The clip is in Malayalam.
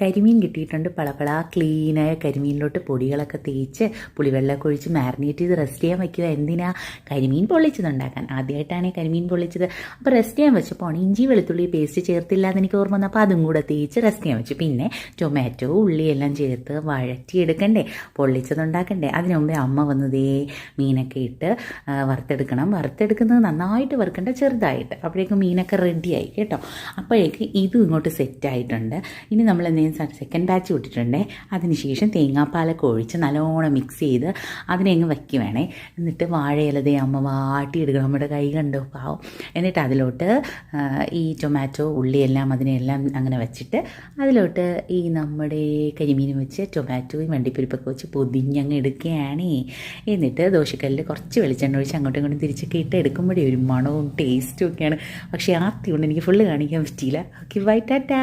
കരിമീൻ കിട്ടിയിട്ടുണ്ട്. പളപള ക്ലീനായ കരിമീനിലോട്ട് പൊടികളൊക്കെ തേച്ച് പുളിവെള്ളമൊക്കെ ഒഴിച്ച് മാരിനേറ്റ് ചെയ്ത് റെസ്റ്റ് ചെയ്യാൻ വയ്ക്കുക. എന്തിനാ? കരിമീൻ പൊള്ളിച്ചതുണ്ടാക്കാൻ. ആദ്യമായിട്ടാണ് കരിമീൻ പൊള്ളിച്ചത്. അപ്പോൾ റെസ്റ്റ് ചെയ്യാൻ വെച്ചപ്പോൾ ഇഞ്ചി വെളുത്തുള്ളി പേസ്റ്റ് ചേർത്തില്ല എന്ന് എനിക്ക് ഓർമ്മ വന്നു. അപ്പോൾ അതും കൂടെ തേച്ച് റെസ്റ്റ് ചെയ്യാൻ വെച്ചു. പിന്നെ ടൊമാറ്റോ ഉള്ളി എല്ലാം ചേർത്ത് വഴറ്റിയെടുക്കണ്ടേ, പൊള്ളിച്ചതുണ്ടാക്കണ്ടേ. അതിനു മുമ്പേ അമ്മ വന്നതേ മീനൊക്കെ ഇട്ട് വറുത്തെടുക്കണം. വറുത്തെടുക്കുന്നത് നന്നായിട്ട് വറുക്കണ്ട, ചെറുതായിട്ട്. അപ്പോഴേക്കും മീനൊക്കെ റെഡിയായി കേട്ടോ. അപ്പോഴേക്ക് ഇതും ഇങ്ങോട്ട് സെറ്റായിട്ടുണ്ട്. ഇനി നമ്മൾ എന്തെങ്കിലും സെക്കൻഡ് ബാച്ച് വിട്ടിട്ടുണ്ടേ. അതിനുശേഷം തേങ്ങാപ്പാലൊക്കെ ഒഴിച്ച് നല്ലോണം മിക്സ് ചെയ്ത് അതിനെങ്ങ് വയ്ക്കുവേണേ. എന്നിട്ട് വാഴയിലതേ അമ്മ വാട്ടിയെടുക്കണം. നമ്മുടെ കൈ കണ്ടോ പാവം. എന്നിട്ട് അതിലോട്ട് ഈ ടൊമാറ്റോ ഉള്ളിയെല്ലാം അതിനെല്ലാം അങ്ങനെ വെച്ചിട്ട് അതിലോട്ട് ഈ നമ്മുടെ കരിമീനും വെച്ച് ടൊമാറ്റോയും വണ്ടിപ്പരിപ്പൊക്കെ വെച്ച് പൊതിഞ്ഞങ്ങ് എടുക്കുകയാണേ. എന്നിട്ട് ദോശക്കല്ലിൽ കുറച്ച് വെളിച്ചെണ്ണ ഒഴിച്ച് അങ്ങോട്ടും ഇങ്ങോട്ടും തിരിച്ചൊക്കെ ഇട്ട് എടുക്കുമ്പോഴേ ഒരു മണവും ടേസ്റ്റും ഒക്കെയാണ്. പക്ഷേ ആർത്തി കൊണ്ട് എനിക്ക് ഫുള്ള് കാണിക്കാൻ പറ്റിയില്ല. Okay, bye, Tata.